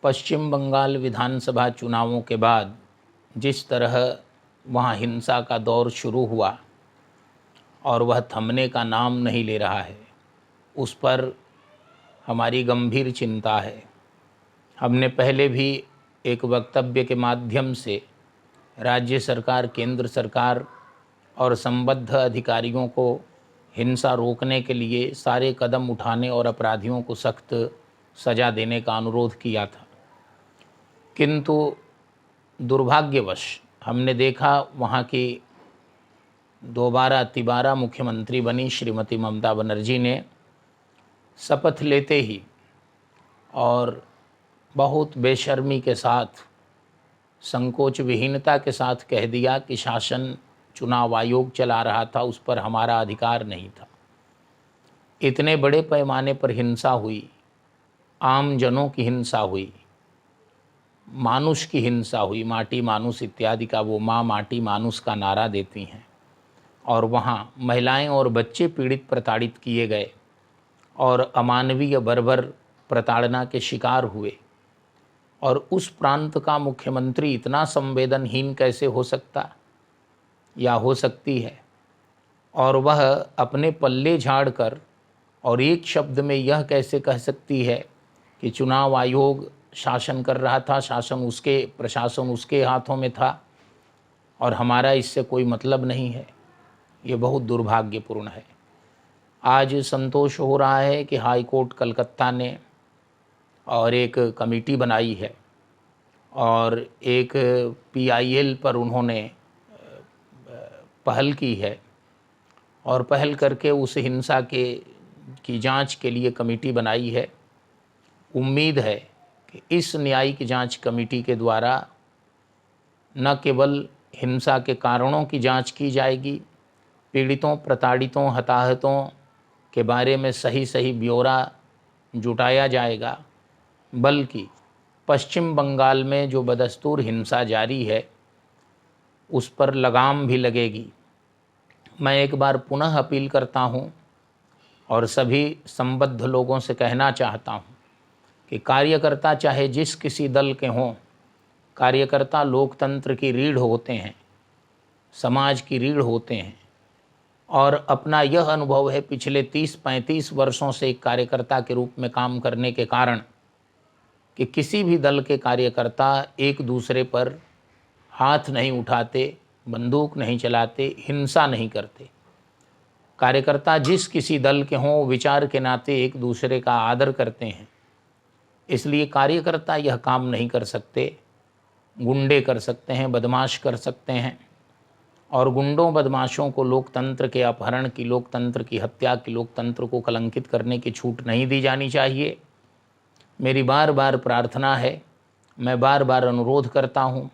पश्चिम बंगाल विधानसभा चुनावों के बाद जिस तरह वहाँ हिंसा का दौर शुरू हुआ और वह थमने का नाम नहीं ले रहा है, उस पर हमारी गंभीर चिंता है। हमने पहले भी एक वक्तव्य के माध्यम से राज्य सरकार, केंद्र सरकार और संबद्ध अधिकारियों को हिंसा रोकने के लिए सारे कदम उठाने और अपराधियों को सख्त सज़ा देने का अनुरोध किया था। किंतु दुर्भाग्यवश हमने देखा वहाँ की तिबारा मुख्यमंत्री बनी श्रीमती ममता बनर्जी ने शपथ लेते ही और बहुत बेशर्मी के साथ, संकोच विहीनता के साथ कह दिया कि शासन चुनाव आयोग चला रहा था, उस पर हमारा अधिकार नहीं था। इतने बड़े पैमाने पर हिंसा हुई, आम जनों की हिंसा हुई, मानुष की हिंसा हुई, माटी मानुष इत्यादि का वो माँ माटी मानुष का नारा देती हैं, और वहाँ महिलाएं और बच्चे पीड़ित प्रताड़ित किए गए और अमानवीय बर्बर प्रताड़ना के शिकार हुए। और उस प्रांत का मुख्यमंत्री इतना संवेदनहीन कैसे हो सकता या हो सकती है, और वह अपने पल्ले झाड़कर और एक शब्द में यह कैसे कह सकती है कि चुनाव आयोग शासन कर रहा था, प्रशासन उसके हाथों में था और हमारा इससे कोई मतलब नहीं है। ये बहुत दुर्भाग्यपूर्ण है। आज संतोष हो रहा है कि हाई कोर्ट कलकत्ता ने और एक कमेटी बनाई है और एक PIL पर उन्होंने पहल की है और पहल करके उस हिंसा की जांच के लिए कमेटी बनाई है। उम्मीद है कि इस न्यायिक जांच कमेटी के द्वारा न केवल हिंसा के कारणों की जांच की जाएगी, पीड़ितों, प्रताड़ितों, हताहतों के बारे में सही ब्यौरा जुटाया जाएगा, बल्कि पश्चिम बंगाल में जो बदस्तूर हिंसा जारी है उस पर लगाम भी लगेगी। मैं एक बार पुनः अपील करता हूं और सभी संबद्ध लोगों से कहना चाहता हूं कि कार्यकर्ता चाहे जिस किसी दल के हों, कार्यकर्ता लोकतंत्र की रीढ़ होते हैं, समाज की रीढ़ होते हैं। और अपना यह अनुभव है पिछले 30-35 वर्षों से एक कार्यकर्ता के रूप में काम करने के कारण कि किसी भी दल के कार्यकर्ता एक दूसरे पर हाथ नहीं उठाते, बंदूक नहीं चलाते, हिंसा नहीं करते। कार्यकर्ता जिस किसी दल के हों, विचार के नाते एक दूसरे का आदर करते हैं। इसलिए कार्यकर्ता यह काम नहीं कर सकते, गुंडे कर सकते हैं, बदमाश कर सकते हैं। और गुंडों बदमाशों को लोकतंत्र के अपहरण की, लोकतंत्र की हत्या की, लोकतंत्र को कलंकित करने की छूट नहीं दी जानी चाहिए। मेरी बार बार प्रार्थना है, मैं बार बार अनुरोध करता हूँ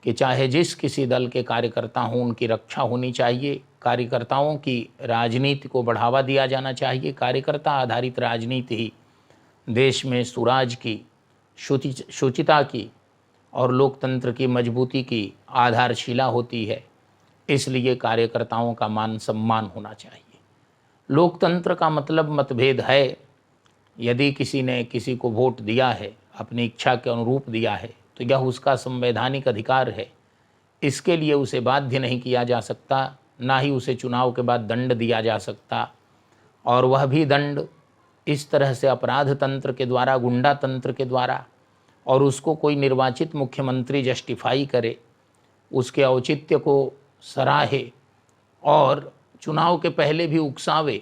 कि चाहे जिस किसी दल के कार्यकर्ता हों, उनकी रक्षा होनी चाहिए। कार्यकर्ताओं की राजनीति को बढ़ावा दिया जाना चाहिए। कार्यकर्ता आधारित राजनीति ही देश में सुराज की, शुचिता की और लोकतंत्र की मजबूती की आधारशिला होती है। इसलिए कार्यकर्ताओं का मान सम्मान होना चाहिए। लोकतंत्र का मतलब मतभेद है। यदि किसी ने किसी को वोट दिया है, अपनी इच्छा के अनुरूप दिया है, तो यह उसका संवैधानिक अधिकार है। इसके लिए उसे बाध्य नहीं किया जा सकता, ना ही उसे चुनाव के बाद दंड दिया जा सकता। और वह भी दंड इस तरह से अपराध तंत्र के द्वारा, गुंडा तंत्र के द्वारा, और उसको कोई निर्वाचित मुख्यमंत्री जस्टिफाई करे, उसके औचित्य को सराहे और चुनाव के पहले भी उकसावे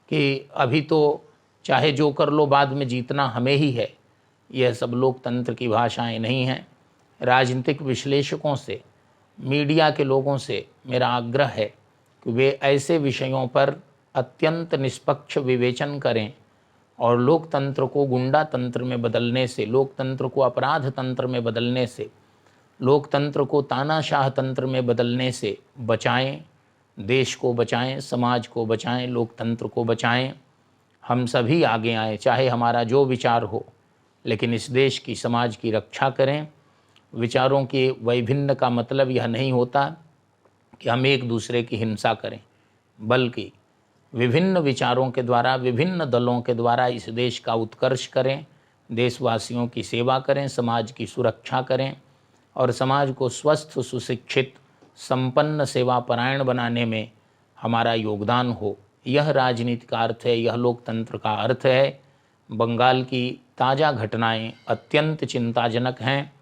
कि अभी तो चाहे जो कर लो, बाद में जीतना हमें ही है। यह सब लोकतंत्र की भाषाएं नहीं हैं। राजनीतिक विश्लेषकों से, मीडिया के लोगों से मेरा आग्रह है कि वे ऐसे विषयों पर अत्यंत निष्पक्ष विवेचन करें और लोकतंत्र को गुंडा तंत्र में बदलने से, लोकतंत्र को अपराध तंत्र में बदलने से, लोकतंत्र को तानाशाह तंत्र में बदलने से बचाएं। देश को बचाएं, समाज को बचाएं, लोकतंत्र को बचाएं। हम सभी आगे आएँ, चाहे हमारा जो विचार हो, लेकिन इस देश की, समाज की रक्षा करें। विचारों के वैभिन्न का मतलब यह नहीं होता कि हम एक दूसरे की हिंसा करें, बल्कि विभिन्न विचारों के द्वारा, विभिन्न दलों के द्वारा इस देश का उत्कर्ष करें, देशवासियों की सेवा करें, समाज की सुरक्षा करें और समाज को स्वस्थ, सुशिक्षित, संपन्न, सेवापरायण बनाने में हमारा योगदान हो। यह राजनीति का अर्थ है, यह लोकतंत्र का अर्थ है। बंगाल की ताज़ा घटनाएं अत्यंत चिंताजनक हैं।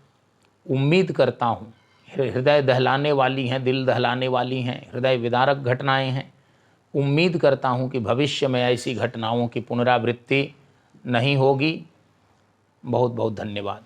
उम्मीद करता हूँ, हृदय दहलाने वाली हैं, दिल दहलाने वाली हैं, हृदय विदारक घटनाएं हैं। उम्मीद करता हूँ कि भविष्य में ऐसी घटनाओं की पुनरावृत्ति नहीं होगी। बहुत बहुत धन्यवाद।